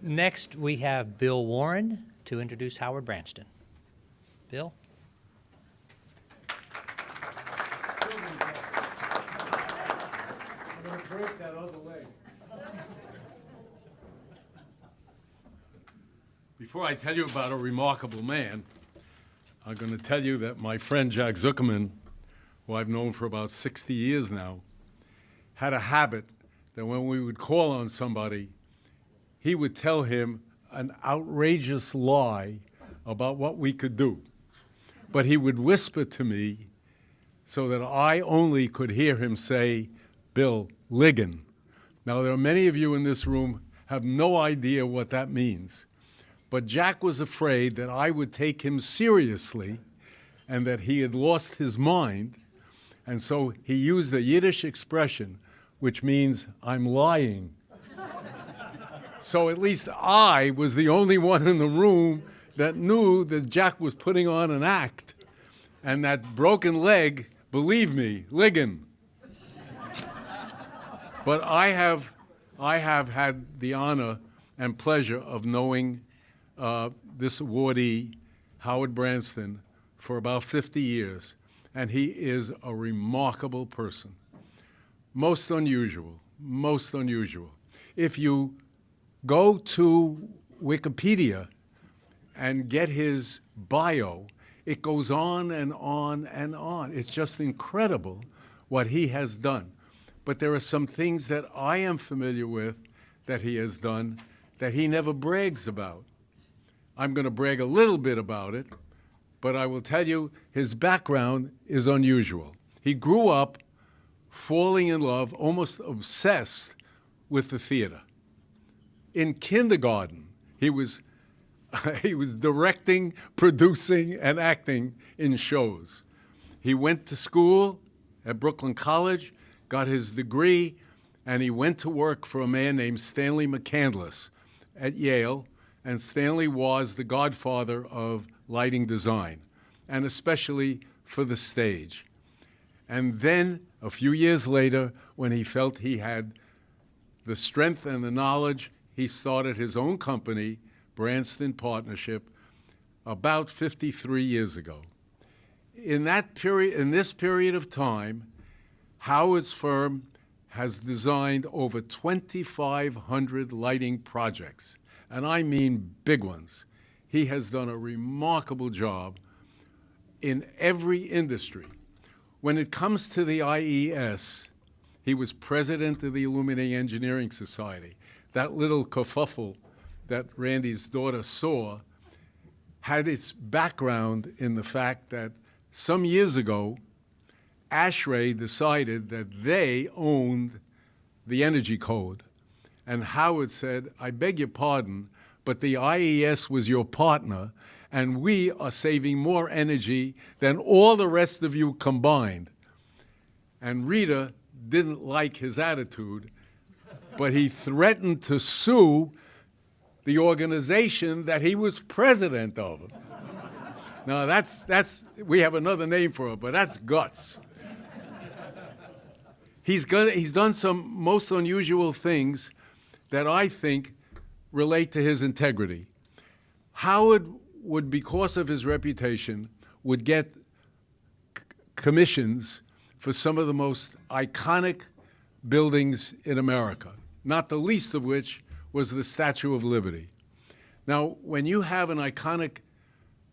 Next, we have Bill Warren to introduce Howard Brandston. Bill? I'm going to break that other leg. Before I tell you about a remarkable man, I'm going to tell you that my friend Jack Zuckerman, who I've known for about 60 years now, had a habit that when we would call on somebody, he would tell him an outrageous lie about what we could do. But he would whisper to me so that I only could hear him say, "Bill, Ligon." Now, there are many of you in this room have no idea what that means. But Jack was afraid that I would take him seriously and that he had lost his mind. And so he used a Yiddish expression, which means, "I'm lying." So at least I was the only one in the room that knew that Jack was putting on an act. And that broken leg, believe me, Ligon. But I have had the honor and pleasure of knowing this awardee, Howard Brandston, for about 50 years. And he is a remarkable person. Most unusual, most unusual. If you go to Wikipedia and get his bio, it goes on and on and on. It's just incredible what he has done. But there are some things that I am familiar with that he has done that he never brags about. I'm going to brag a little bit about it, but I will tell you his background is unusual. He grew up falling in love, almost obsessed with the theater. In kindergarten, he was directing, producing, and acting in shows. He went to school at Brooklyn College, got his degree, and he went to work for a man named Stanley McCandless at Yale, and Stanley was the godfather of lighting design, and especially for the stage. And then, a few years later, when he felt he had the strength and the knowledge, he started his own company, Brandston Partnership, about 53 years ago. In this period of time, Howard's firm has designed over 2,500 lighting projects, and I mean big ones. He has done a remarkable job in every industry. When it comes to the IES, he was president of the Illuminating Engineering Society. That little kerfuffle that Randy's daughter saw had its background in the fact that some years ago, ASHRAE decided that they owned the energy code. And Howard said, "I beg your pardon, but the IES was your partner, and we are saving more energy than all the rest of you combined." And Rita didn't like his attitude, but he threatened to sue the organization that he was president of. Now we have another name for it, but that's guts. He's done some most unusual things that I think relate to his integrity. Howard would, because of his reputation, would get commissions for some of the most iconic buildings in America, not the least of which was the Statue of Liberty. Now, when you have an iconic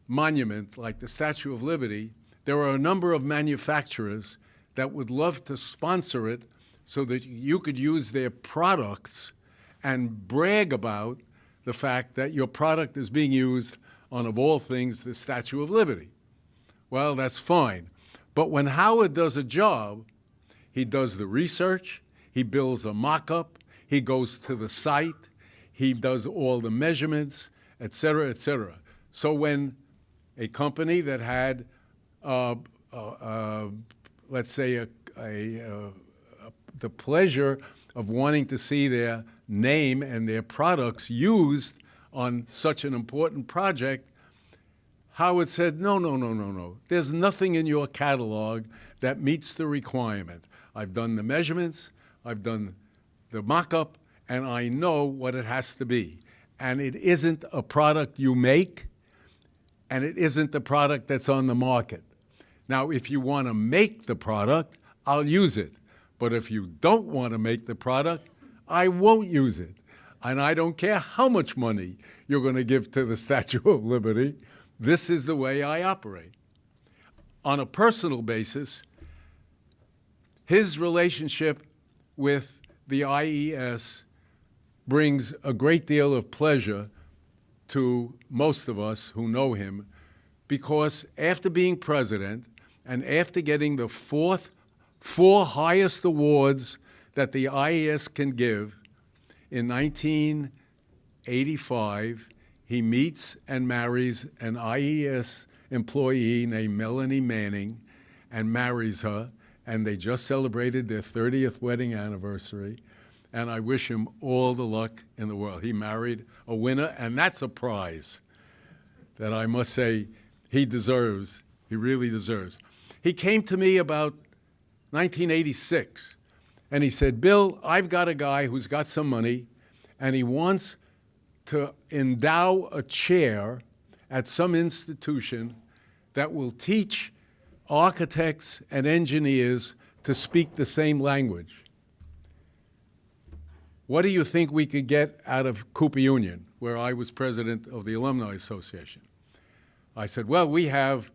monument like the Statue of Liberty, there are a number of manufacturers that would love to sponsor it so that you could use their products and brag about the fact that your product is being used on, of all things, the Statue of Liberty. Well, that's fine. But when Howard does a job, he does the research, he builds a mock-up, he goes to the site, he does all the measurements, et cetera, et cetera. So when a company that had, let's say, the pleasure of wanting to see their name and their products used on such an important project, Howard said, no. There's nothing in your catalog that meets the requirement. I've done the measurements, I've done the mock-up, and I know what it has to be. and it isn't a product you make, and it isn't the product that's on the market. Now, if you want to make the product, I'll use it. But if you don't want to make the product, I won't use it. And I don't care how much money you're going to give to the Statue of Liberty. This is the way I operate. On a personal basis, his relationship with the IES brings a great deal of pleasure to most of us who know him, because after being president and after getting the four highest awards that the IES can give, in 1985, he meets and marries an IES employee named Melanie Manning and marries her, and they just celebrated their 30th wedding anniversary, and I wish him all the luck in the world. He married a winner, and that's a prize that I must say he deserves. He really deserves. He came to me about 1986, and he said, Bill, I've got a guy who's got some money, and he wants to endow a chair at some institution that will teach architects and engineers to speak the same language. What do you think we could get out of Cooper Union, where I was president of the Alumni Association? I said, well, we have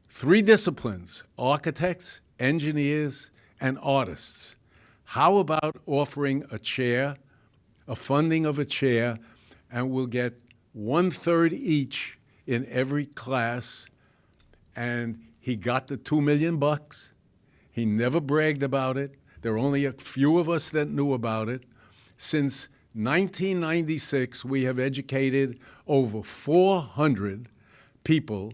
3 disciplines: architects, engineers, and artists. How about offering a chair, a funding of a chair, and we'll get 1/3 each in every class? And he got the $2 million. He never bragged about it. There were only a few of us that knew about it. Since 1996, we have educated over 400 people,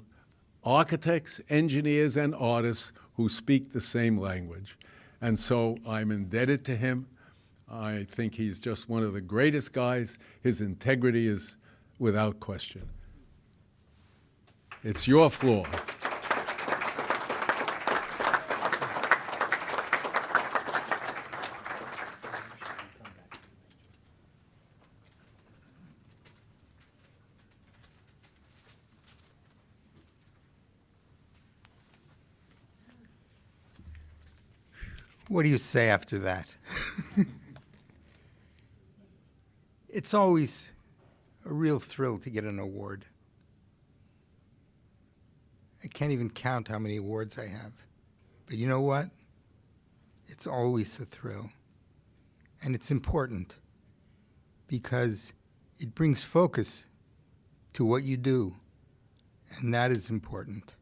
architects, engineers, and artists who speak the same language. And so I'm indebted to him. I think he's just one of the greatest guys. His integrity is without question. It's your floor. What do you say after that? It's always a real thrill to get an award. I can't even count how many awards I have. But you know what? It's always a thrill. And it's important because it brings focus to what you do. And that is important.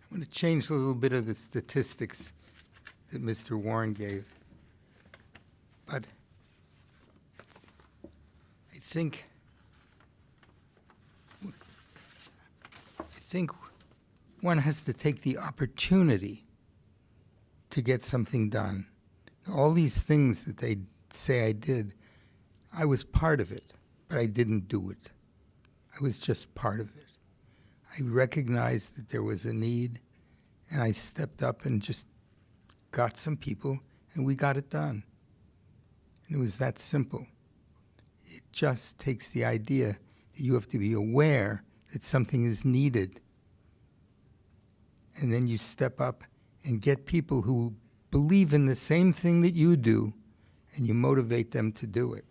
I'm going to change a little bit of the statistics that Mr. Warren gave. But I think one has to take the opportunity to get something done. All these things that they say I did, I was part of it, but I didn't do it. I was just part of it. I recognized that there was a need, and I stepped up and just got some people, and we got it done. And it was that simple. It just takes the idea that you have to be aware that something is needed. And then you step up and get people who believe in the same thing that you do, and you motivate them to do it.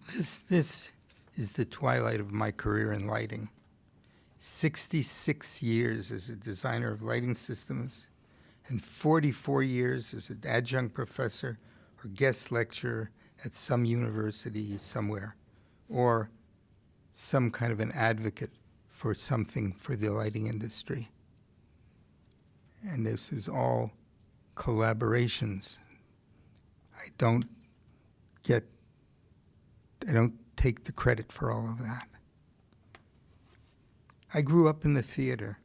This is the twilight of my career in lighting. 66 years as a designer of lighting systems, and 44 years as an adjunct professor or guest lecturer at some university somewhere, or some kind of an advocate for something for the lighting industry. And this is all collaborations. I don't take the credit for all of that. I grew up in the theater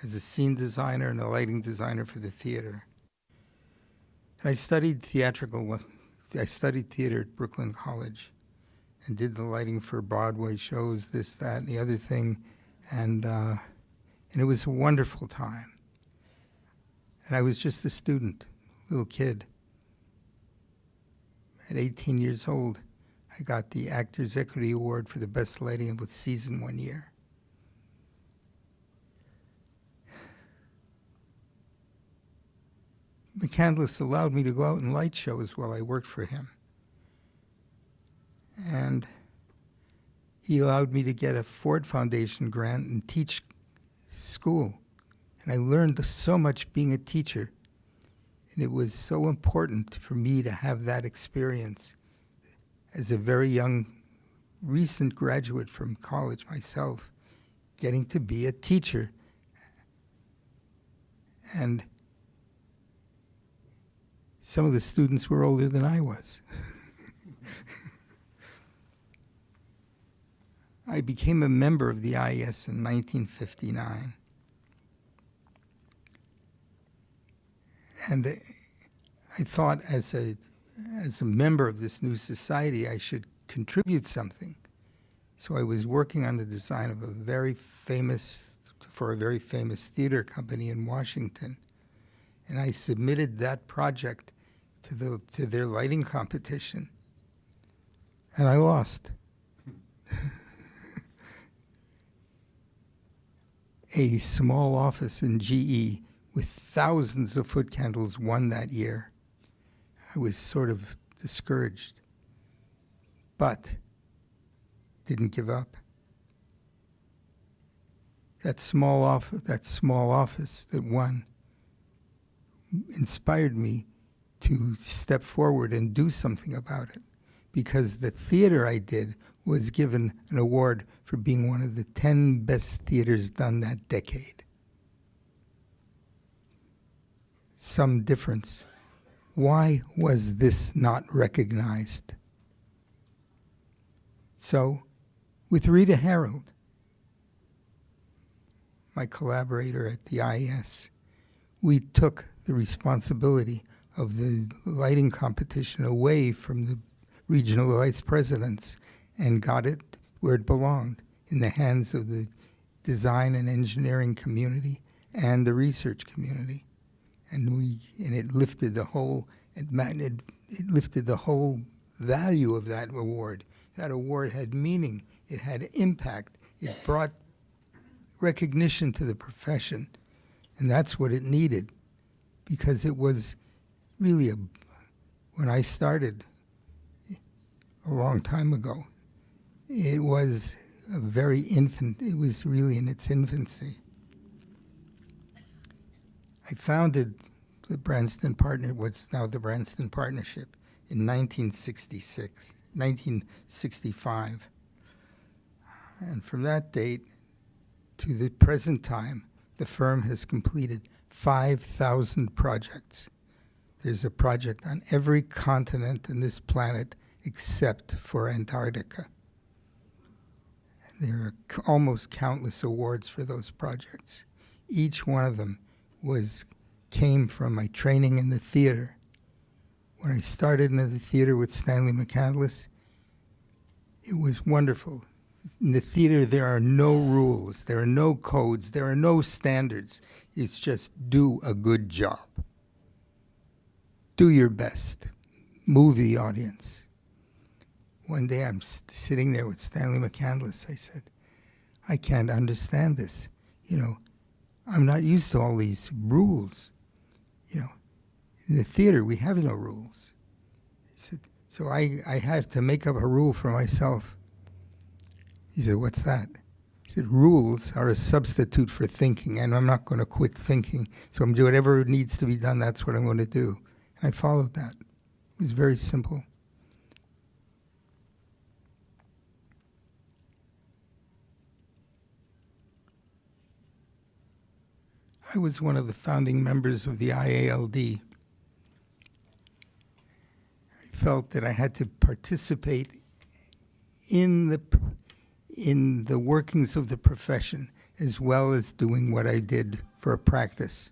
as a scene designer and a lighting designer for the theater. And I studied theater at Brooklyn College and did the lighting for Broadway shows, this, that, and the other thing. And it was a wonderful time. And I was just a student, little kid. at 18 years old, I got the Actors Equity Award for the best lighting of the season one year. McCandless allowed me to go out and light shows while I worked for him. And he allowed me to get a Ford Foundation grant and teach school. And I learned so much being a teacher. And it was so important for me to have that experience as a very young, recent graduate from college myself, getting to be a teacher. And some of the students were older than I was. I became a member of the IES in 1959. And I thought as a member of this new society, I should contribute something. So I was working on the design of a very famous theater company in Washington. And I submitted that project to their lighting competition. And I lost. A small office in GE with thousands of foot candles won that year. I was sort of discouraged, but didn't give up. That small office that won inspired me to step forward and do something about it, because the theater I did was given an award for being one of the 10 best theaters done that decade. Some difference. Why was this not recognized? So, with Rita Harold, my collaborator at the IES, we took the responsibility of the lighting competition away from the regional vice presidents and got it where it belonged, in the hands of the design and engineering community and the research community. And it lifted the whole value of that award. That award had meaning. It had impact. It brought recognition to the profession. And that's what it needed, because it was really when I started a long time ago, it was it was really in its infancy. I founded the Brandston what's now the Brandston Partnership, in 1965. And from that date to the present time, the firm has completed 5,000 projects. There's a project on every continent in this planet except for Antarctica. There are almost countless awards for those projects. Each one of them came from my training in the theater. When I started in the theater with Stanley McCandless, it was wonderful. In the theater, there are no rules, there are no codes, there are no standards. It's just do a good job. Do your best. Move the audience. One day I'm sitting there with Stanley McCandless. I said, I can't understand this. I'm not used to all these rules. In the theater, we have no rules. He said, so I have to make up a rule for myself. He said, what's that? He said, rules are a substitute for thinking, and I'm not going to quit thinking. So I'm doing whatever needs to be done, that's what I'm going to do. And I followed that. It was very simple. I was one of the founding members of the IALD. I felt that I had to participate in the workings of the profession, as well as doing what I did for a practice.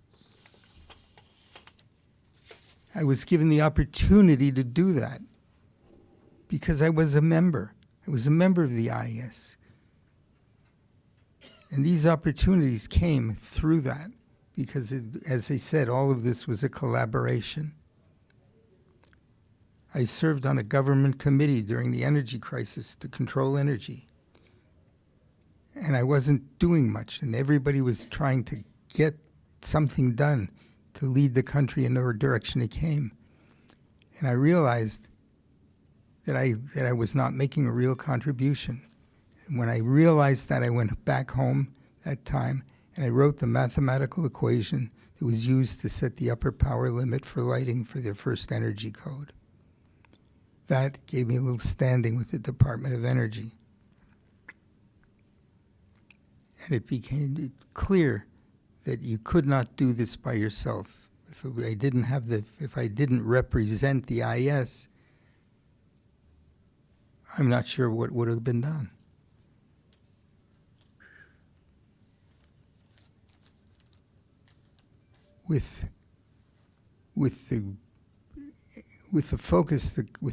I was given the opportunity to do that because I was a member. I was a member of the IES. And these opportunities came through that because, as I said, all of this was a collaboration. I served on a government committee during the energy crisis to control energy. And I wasn't doing much, and everybody was trying to get something done to lead the country in the direction it came. And I realized that I was not making a real contribution. And when I realized that, I went back home that time, and I wrote the mathematical equation that was used to set the upper power limit for lighting for their first energy code. That gave me a little standing with the Department of Energy. And it became clear that you could not do this by yourself. If I didn't represent the IS, I'm not sure what would have been done. With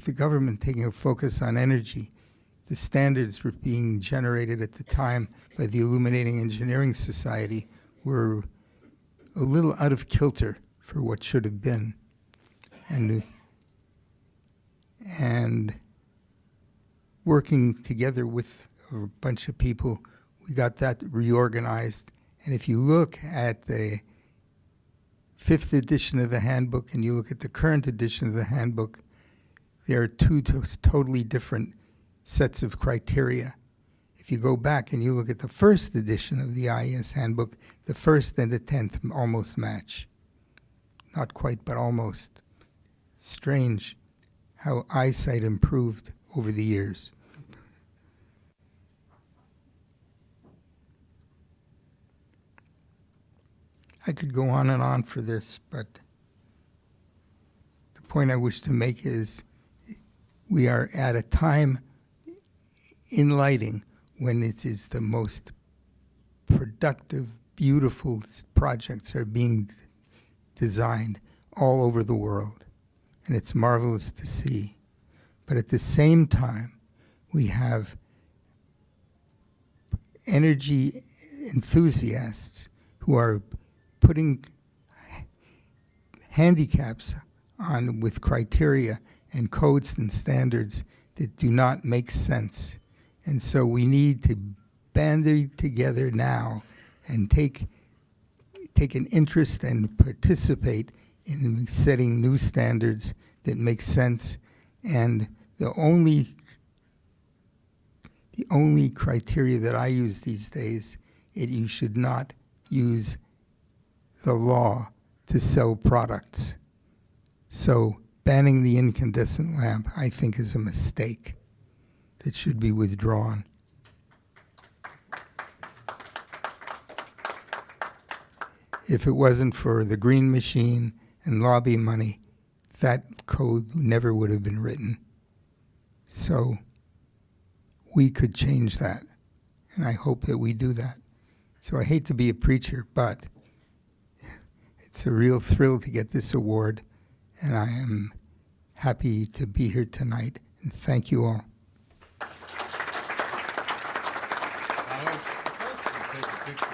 the government taking a focus on energy, the standards were being generated at the time by the Illuminating Engineering Society were a little out of kilter for what should have been. And working together with a bunch of people, we got that reorganized. And if you look at the 5th edition of the handbook and you look at the current edition of the handbook, there are two totally different sets of criteria. If you go back and you look at the 1st edition of the IES handbook, the 1st and the 10th almost match. Not quite, but almost. Strange how eyesight improved over the years. I could go on and on for this, but the point I wish to make is we are at a time in lighting when it is the most productive, beautiful projects are being designed all over the world. And it's marvelous to see. But at the same time, we have energy enthusiasts who are putting handicaps on with criteria and codes and standards that do not make sense. And so we need to band together now and take an interest and participate in setting new standards that make sense. And the only criteria that I use these days is you should not use the law to sell products. So banning the incandescent lamp, I think, is a mistake that should be withdrawn. If it wasn't for the green machine and lobby money, that code never would have been written. So we could change that, and I hope that we do that. So I hate to be a preacher, but it's a real thrill to get this award, and I am happy to be here tonight, and thank you all. Take a picture.